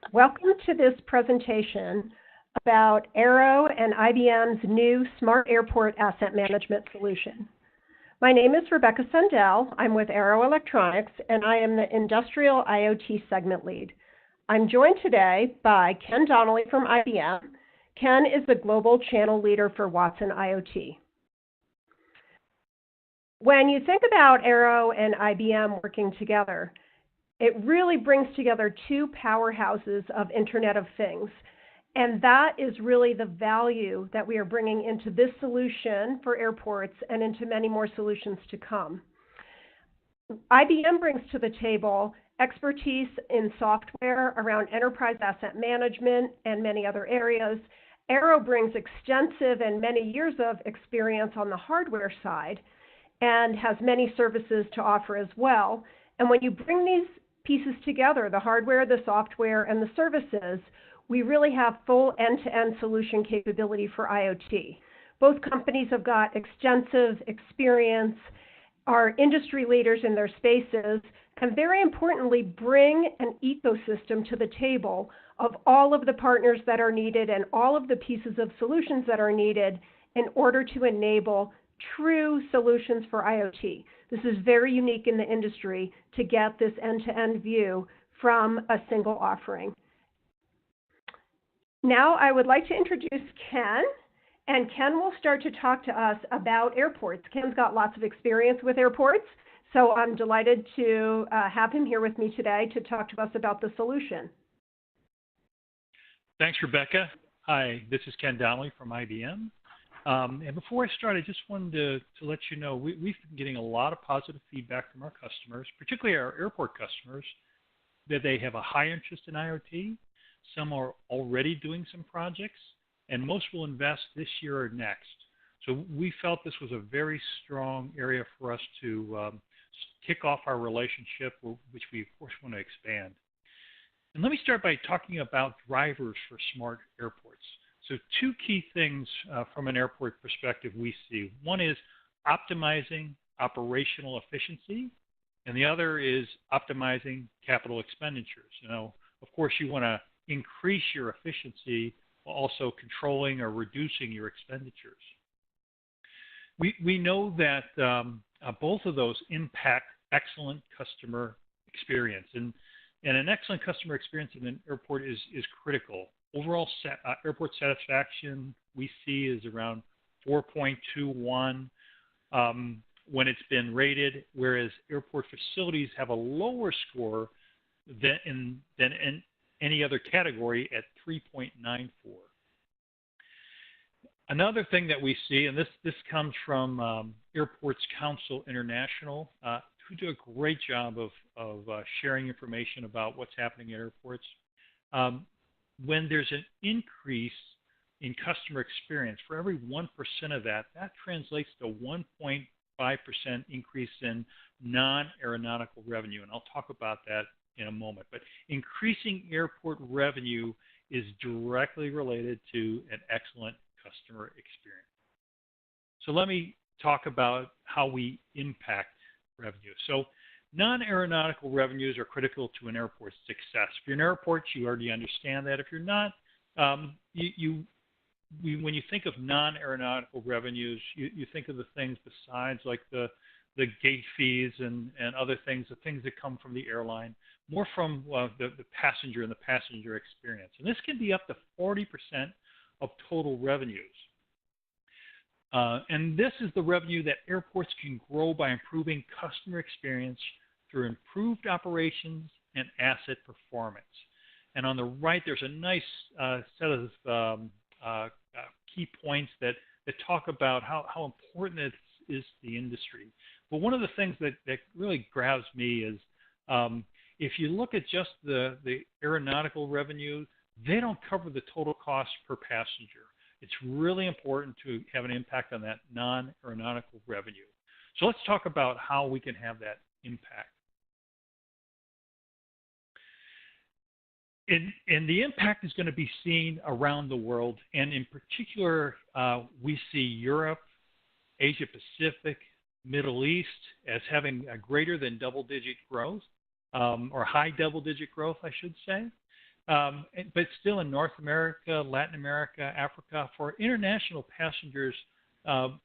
Welcome to this presentation about Aero and IBM's new Smart Airport Asset Management solution. My name is Rebecca Sundell. I'm with Aero Electronics, and I am the Industrial IoT Segment Lead. I'm joined today by Ken Donnelly from IBM. Ken is the Global Channel Leader for Watson IoT. When you think about Aero and IBM working together, it really brings together two powerhouses of Internet of Things. And that is really the value that we are bringing into this solution for airports and into many more solutions to come. IBM brings to the table expertise in software around enterprise asset management and many other areas. Aero brings extensive and many years of experience on the hardware side and has many services to offer as well. And when you bring these pieces together, the hardware, the software, and the services, we really have full end-to-end solution capability for IoT. Both companies have got extensive experience, are industry leaders in their spaces, and very importantly, bring an ecosystem to the table of all of the partners that are needed and all of the pieces of solutions that are needed in order to enable true solutions for IoT. This is very unique in the industry to get this end-to-end view from a single offering. Now I would like to introduce Ken, and Ken will start to talk to us about airports. Ken's got lots of experience with airports, so I'm delighted to have him here with me today to talk to us about the solution. Thanks, Rebecca. Hi, this is Ken Donnelly from IBM. And before I start, I just wanted to let you know we've been getting a lot of positive feedback from our customers, particularly our airport customers, that they have a high interest in IoT. Some are already doing some projects, and most will invest this year or next. So we felt this was a very strong area for us to kick off our relationship, which we, of course, want to expand. And let me start by talking about drivers for smart airports. So two key things from an airport perspective we see. One is optimizing operational efficiency, and the other is optimizing capital expenditures. You know, of course, you want to increase your efficiency while also controlling or reducing your expenditures. We know that both of those impact excellent customer experience, and an excellent customer experience in an airport is critical. Overall airport satisfaction we see is around 4.21 when it's been rated, whereas airport facilities have a lower score than in any other category at 3.94. Another thing that we see, and this comes from Airports Council International, who do a great job of sharing information about what's happening at airports. When there's an increase in customer experience, for every 1% of that translates to 1.5% increase in non-aeronautical revenue, and I'll talk about that in a moment. But increasing airport revenue is directly related to an excellent customer experience. So let me talk about how we impact revenue. So non-aeronautical revenues are critical to an airport's success. If you're an airport, you already understand that. If you're not, when you think of non-aeronautical revenues, you think of the things besides like the gate fees and other things, the things that come from the airline, more from the passenger and the passenger experience. And this can be up to 40% of total revenues. And this is the revenue that airports can grow by improving customer experience through improved operations and asset performance. And on the right, there's a nice set of key points that talk about how important it is to the industry. But one of the things that really grabs me is if you look at just the aeronautical revenue, they don't cover the total cost per passenger. It's really important to have an impact on that non-aeronautical revenue. So let's talk about how we can have that impact. And the impact is going to be seen around the world, and in particular, we see Europe, Asia Pacific, Middle East as having a greater than double-digit growth, or high double-digit growth, I should say. But still in North America, Latin America, Africa, for international passengers,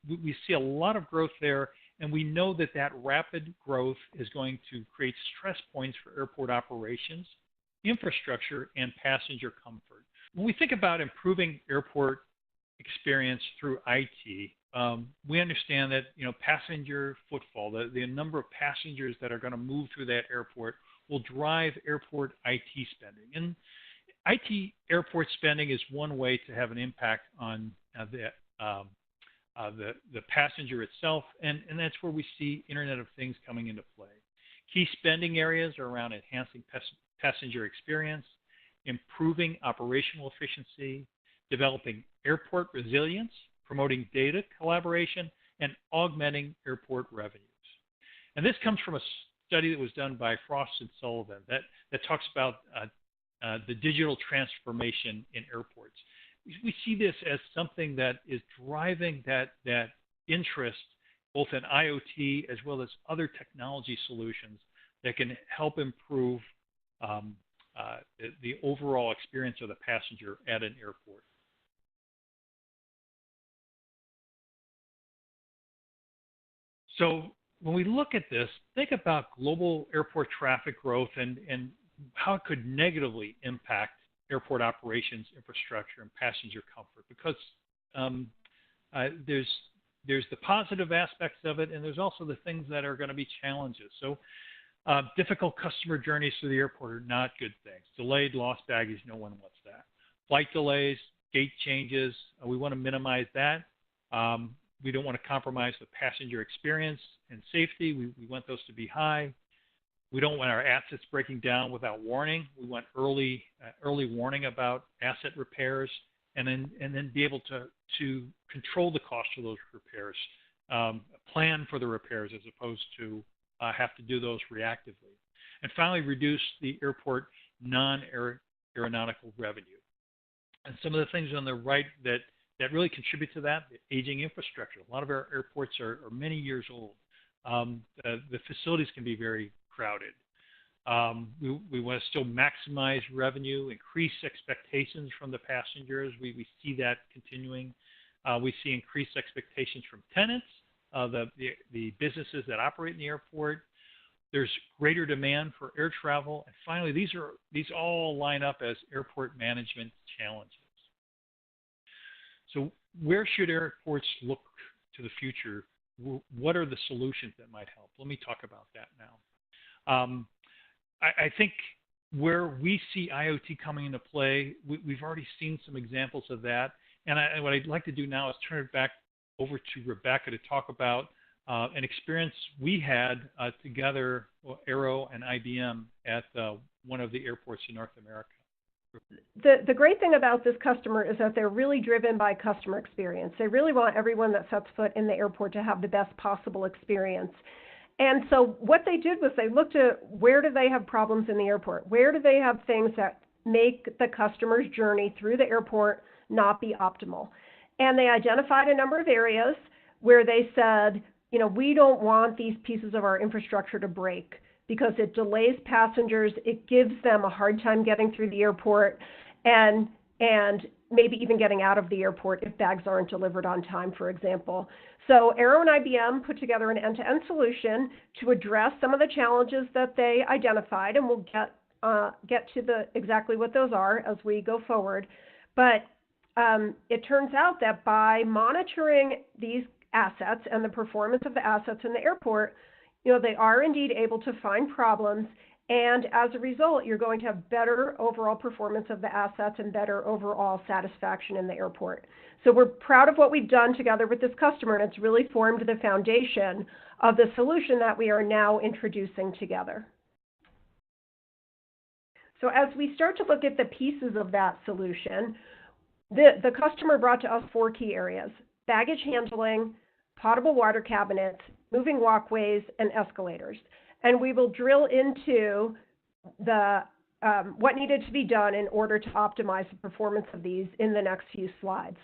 we see a lot of growth there, and we know that that rapid growth is going to create stress points for airport operations, infrastructure, and passenger comfort. When we think about improving airport experience through IT, we understand that passenger footfall, the number of passengers that are going to move through that airport, will drive airport IT spending. And IT airport spending is one way to have an impact on the passenger itself, and that's where we see Internet of Things coming into play. Key spending areas are around enhancing passenger experience, improving operational efficiency, developing airport resilience, promoting data collaboration, and augmenting airport revenues. And this comes from a study that was done by Frost and Sullivan that talks about the digital transformation in airports. We see this as something that is driving that interest both in IoT as well as other technology solutions that can help improve the overall experience of the passenger at an airport. So when we look at this, think about global airport traffic growth and how it could negatively impact airport operations, infrastructure, and passenger comfort. Because there's the positive aspects of it, and there's also the things that are going to be challenges. So difficult customer journeys through the airport are not good things. Delayed, lost baggage, no one wants that. Flight delays, gate changes, we want to minimize that. We don't want to compromise the passenger experience and safety. We want those to be high. We don't want our assets breaking down without warning. We want early warning about asset repairs, and then be able to control the cost of those repairs, plan for the repairs as opposed to have to do those reactively. And finally, reduce the airport non-aeronautical revenue. And some of the things on the right that really contribute to that, the aging infrastructure. A lot of our airports are many years old. The facilities can be very crowded. We want to still maximize revenue, increase expectations from the passengers. We see that continuing. We see increased expectations from tenants, the businesses that operate in the airport. There's greater demand for air travel. And finally, these all line up as airport management challenges. So where should airports look to the future? What are the solutions that might help? Let me talk about that now. I think where we see IoT coming into play, we've already seen some examples of that. And what I'd like to do now is turn it back over to Rebecca to talk about an experience we had together, Aero and IBM, at one of the airports in North America. The great thing about this customer is that they're really driven by customer experience. They really want everyone that sets foot in the airport to have the best possible experience. And so what they did was they looked at where do they have problems in the airport? Where do they have things that make the customer's journey through the airport not be optimal? And they identified a number of areas where they said, we don't want these pieces of our infrastructure to break, because it delays passengers, it gives them a hard time getting through the airport, and maybe even getting out of the airport if bags aren't delivered on time, for example. So Aero and IBM put together an end-to-end solution to address some of the challenges that they identified, and we'll get to exactly what those are as we go forward. But it turns out that by monitoring these assets and the performance of the assets in the airport, they are indeed able to find problems, and as a result, you're going to have better overall performance of the assets and better overall satisfaction in the airport. So we're proud of what we've done together with this customer, and it's really formed the foundation of the solution that we are now introducing together. So as we start to look at the pieces of that solution, the customer brought to us 4 key areas: baggage handling, potable water cabinets, moving walkways, and escalators. And we will drill into what needed to be done in order to optimize the performance of these in the next few slides.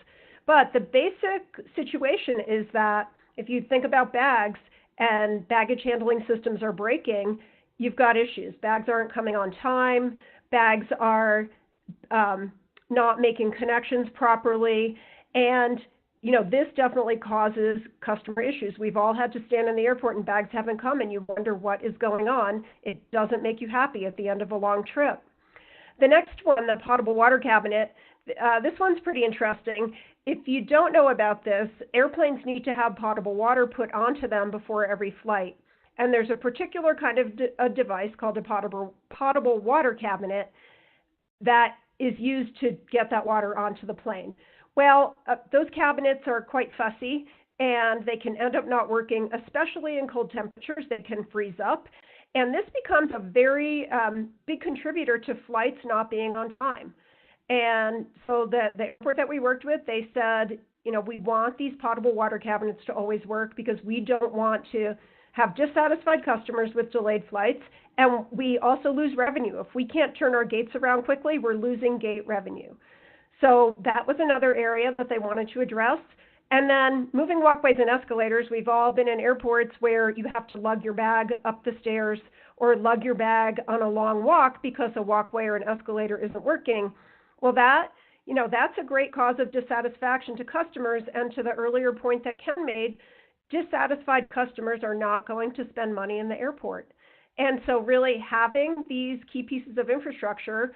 But the basic situation is that if you think about bags and baggage handling systems are breaking, you've got issues. Bags aren't coming on time. Bags are not making connections properly. And, this definitely causes customer issues. We've all had to stand in the airport and bags haven't come and you wonder what is going on. It doesn't make you happy at the end of a long trip. The next one, the potable water cabinet, this one's pretty interesting. If you don't know about this, airplanes need to have potable water put onto them before every flight. And there's a particular kind of a device called a potable water cabinet that is used to get that water onto the plane. Well, those cabinets are quite fussy and they can end up not working, especially in cold temperatures. They can freeze up. And this becomes a very big contributor to flights not being on time. And so the airport that we worked with, they said, we want these potable water cabinets to always work because we don't want to have dissatisfied customers with delayed flights. And we also lose revenue. If we can't turn our gates around quickly, we're losing gate revenue. So that was another area that they wanted to address. And then moving walkways and escalators, we've all been in airports where you have to lug your bag up the stairs or lug your bag on a long walk because a walkway or an escalator isn't working. Well, that's a great cause of dissatisfaction to customers. And to the earlier point that Ken made, dissatisfied customers are not going to spend money in the airport. And so really having these key pieces of infrastructure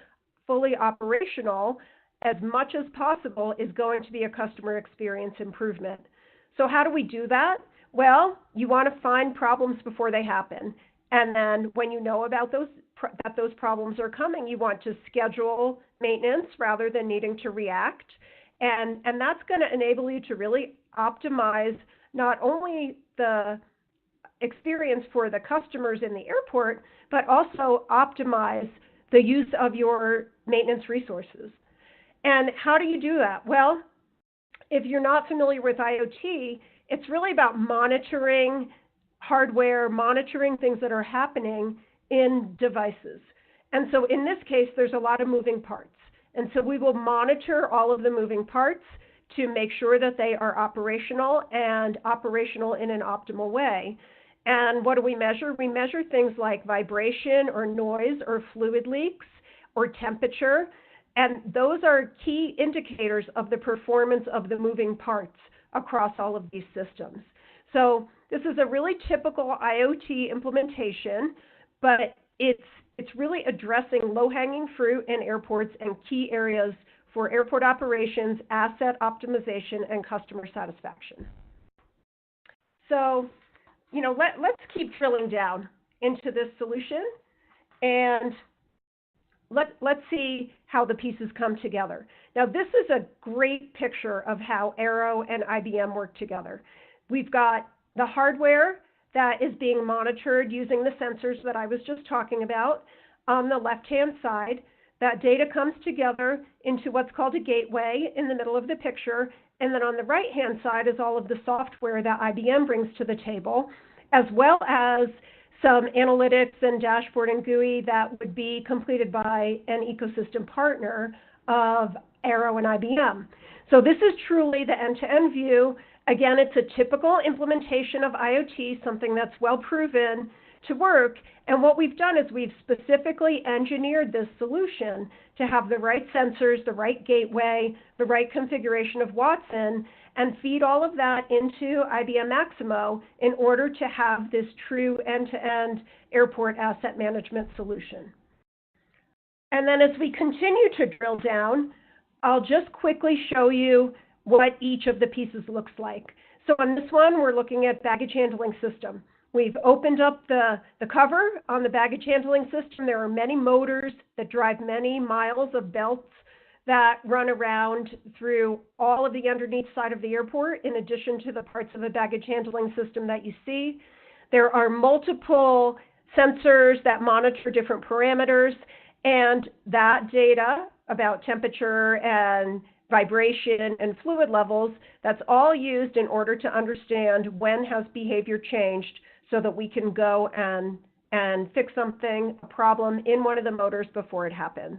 fully operational as much as possible is going to be a customer experience improvement. So how do we do that? Well, you want to find problems before they happen. And then when you know about that those problems are coming, you want to schedule maintenance rather than needing to react. And that's going to enable you to really optimize not only the experience for the customers in the airport, but also optimize the use of your maintenance resources. And how do you do that? Well, if you're not familiar with IoT, it's really about monitoring hardware, monitoring things that are happening in devices. And so in this case, there's a lot of moving parts. And so we will monitor all of the moving parts to make sure that they are operational and operational in an optimal way. And what do we measure? We measure things like vibration or noise or fluid leaks or temperature. And those are key indicators of the performance of the moving parts across all of these systems. So this is a really typical IoT implementation, but it's really addressing low-hanging fruit in airports and key areas for airport operations, asset optimization, and customer satisfaction. So, let's keep drilling down into this solution, and let's see how the pieces come together. Now, this is a great picture of how Aero and IBM work together. We've got the hardware that is being monitored using the sensors that I was just talking about on the left-hand side. That data comes together into what's called a gateway in the middle of the picture. And then on the right-hand side is all of the software that IBM brings to the table, as well as some analytics and dashboard and GUI that would be completed by an ecosystem partner of Aero and IBM. So this is truly the end-to-end view. Again, it's a typical implementation of IoT, something that's well proven to work. And what we've done is we've specifically engineered this solution to have the right sensors, the right gateway, the right configuration of Watson, and feed all of that into IBM Maximo in order to have this true end-to-end airport asset management solution. And then as we continue to drill down, I'll just quickly show you what each of the pieces looks like. So on this one, we're looking at baggage handling system. We've opened up the cover on the baggage handling system. There are many motors that drive many miles of belts that run around through all of the underneath side of the airport, in addition to the parts of the baggage handling system that you see. There are multiple sensors that monitor different parameters, and that data about temperature and vibration and fluid levels, that's all used in order to understand when has behavior changed so that we can go and fix something, a problem in one of the motors before it happens.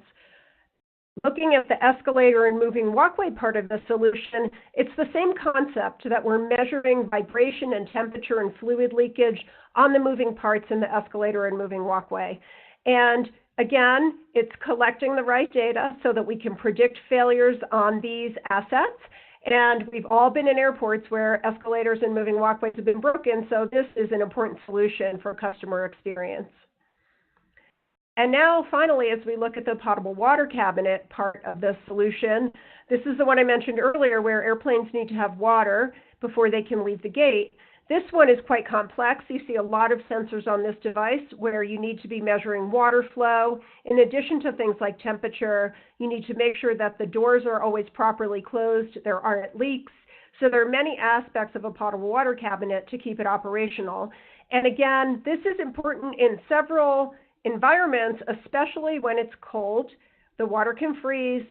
Looking at the escalator and moving walkway part of the solution, it's the same concept that we're measuring vibration and temperature and fluid leakage on the moving parts in the escalator and moving walkway. And Again, it's collecting the right data so that we can predict failures on these assets. And we've all been in airports where escalators and moving walkways have been broken, so this is an important solution for customer experience. And now, finally, as we look at the potable water cabinet part of the solution, this is the one I mentioned earlier where airplanes need to have water before they can leave the gate. This one is quite complex. You see a lot of sensors on this device where you need to be measuring water flow. In addition to things like temperature, you need to make sure that the doors are always properly closed, there aren't leaks. So there are many aspects of a potable water cabinet to keep it operational. And again, this is important in several environments, especially when it's cold. The water can freeze.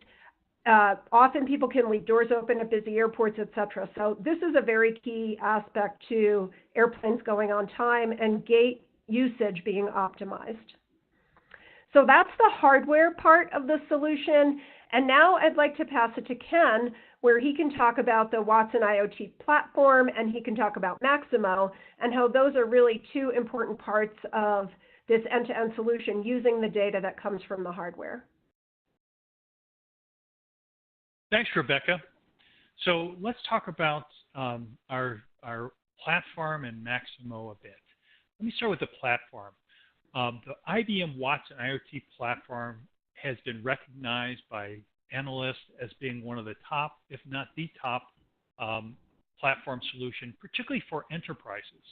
Often people can leave doors open at busy airports, etc. So this is a very key aspect to airplanes going on time and gate usage being optimized. So that's the hardware part of the solution. And now I'd like to pass it to Ken, where he can talk about the Watson IoT Platform and he can talk about Maximo and how those are really two important parts of this end-to-end solution using the data that comes from the hardware. Thanks, Rebecca. So let's talk about our platform and Maximo a bit. Let me start with the platform. The IBM Watson IoT Platform has been recognized by analysts as being one of the top, if not the top, platform solution, particularly for enterprises.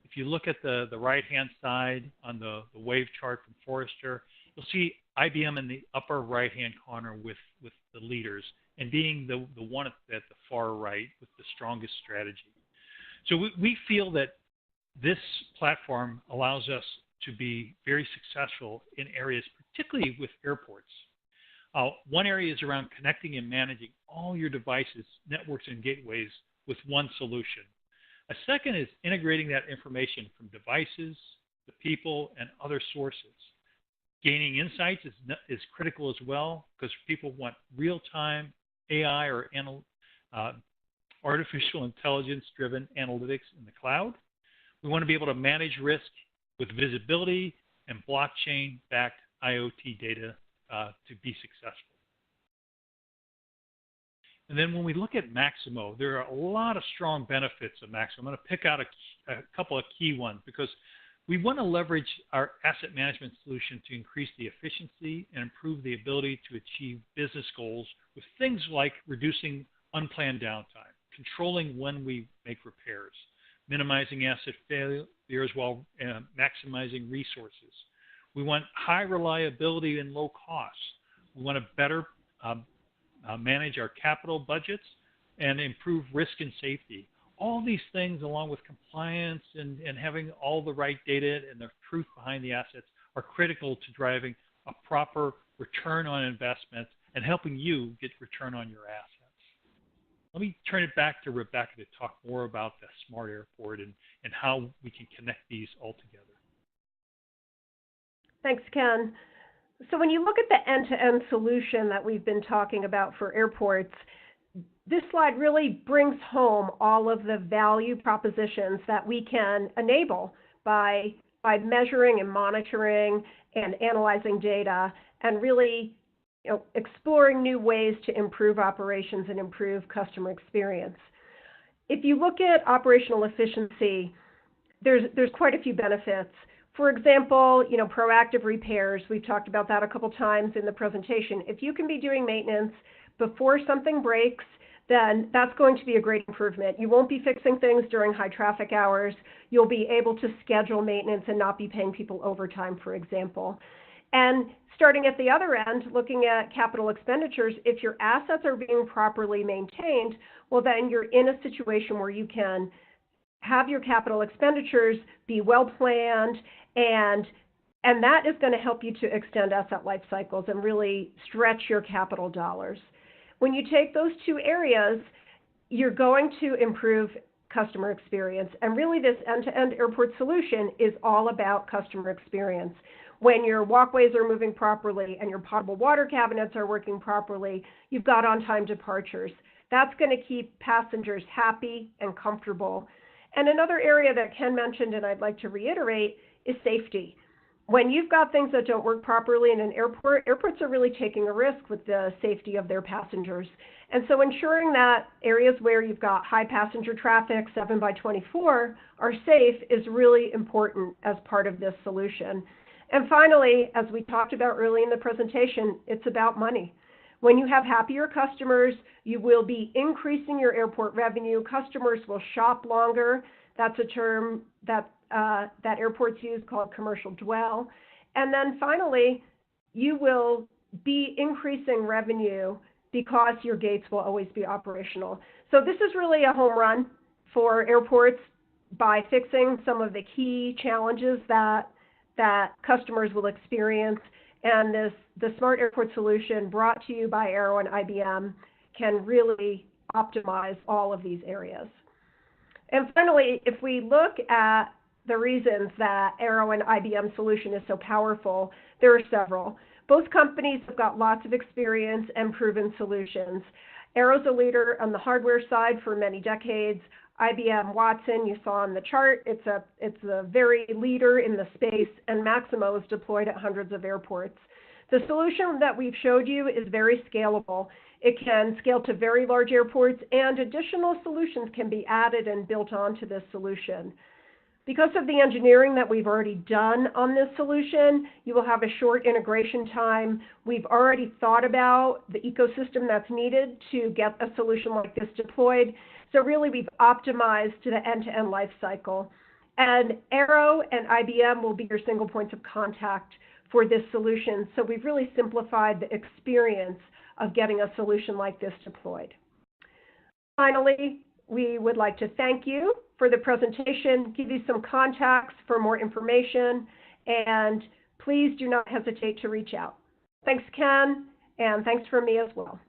If you look at the right-hand side on the wave chart from Forrester, you'll see IBM in the upper right-hand corner with the leaders and being the one at the far right with the strongest strategy. So we feel that this platform allows us to be very successful in areas, particularly with airports. One area is around connecting and managing all your devices, networks, and gateways with one solution. A second is integrating that information from devices, the people, and other sources. Gaining insights is critical as well because people want real-time AI or artificial intelligence-driven analytics in the cloud. We want to be able to manage risk with visibility and blockchain-backed IoT data to be successful. And then when we look at Maximo, there are a lot of strong benefits of Maximo. I'm going to pick out a couple of key ones because we want to leverage our asset management solution to increase the efficiency and improve the ability to achieve business goals with things like reducing unplanned downtime, controlling when we make repairs, minimizing asset failures while maximizing resources. We want high reliability and low costs. We want to better manage our capital budgets and improve risk and safety. All these things, along with compliance and having all the right data and the truth behind the assets, are critical to driving a proper return on investment and helping you get return on your assets. Let me turn it back to Rebecca to talk more about the smart airport and how we can connect these all together. Thanks, Ken. So when you look at the end-to-end solution that we've been talking about for airports, this slide really brings home all of the value propositions that we can enable by measuring and monitoring and analyzing data and really exploring new ways to improve operations and improve customer experience. If you look at operational efficiency, there's quite a few benefits. For example, proactive repairs. We've talked about that a couple times in the presentation. If you can be doing maintenance before something breaks, then that's going to be a great improvement. You won't be fixing things during high traffic hours. You'll be able to schedule maintenance and not be paying people overtime, for example. And starting at the other end, looking at capital expenditures, if your assets are being properly maintained, well, then you're in a situation where you can have your capital expenditures be well planned, and that is going to help you to extend asset life cycles and really stretch your capital dollars. When you take those two areas, you're going to improve customer experience. And really this end-to-end airport solution is all about customer experience. When your walkways are moving properly and your potable water cabinets are working properly, you've got on-time departures. That's going to keep passengers happy and comfortable. And another area that Ken mentioned, and I'd like to reiterate, is safety. when you've got things that don't work properly in an airport, airports are really taking a risk with the safety of their passengers. And so ensuring that areas where you've got high passenger traffic, 7 by 24, are safe is really important as part of this solution. And finally, as we talked about early in the presentation, it's about money. When you have happier customers, you will be increasing your airport revenue. Customers will shop longer. That's a term that airports use called commercial dwell. And then finally, you will be increasing revenue because your gates will always be operational. So this is really a home run for airports by fixing some of the key challenges that customers will experience. And the Smart Airport solution brought to you by Aero and IBM can really optimize all of these areas. And finally, if we look at the reasons that Aero and IBM solution is so powerful, there are several. Both companies have got lots of experience and proven solutions. Aero's a leader on the hardware side for many decades. IBM Watson, you saw on the chart, it's a very leader in the space, and Maximo is deployed at hundreds of airports. The solution that we've showed you is very scalable. It can scale to very large airports, and additional solutions can be added and built onto this solution. Because of the engineering that we've already done on this solution, you will have a short integration time. We've already thought about the ecosystem that's needed to get a solution like this deployed. So really, we've optimized to the end-to-end life cycle. And Aero and IBM will be your single points of contact for this solution. So we've really simplified the experience of getting a solution like this deployed. Finally, we would like to thank you for the presentation, give you some contacts for more information, and please do not hesitate to reach out. Thanks, Ken, and thanks from me as well.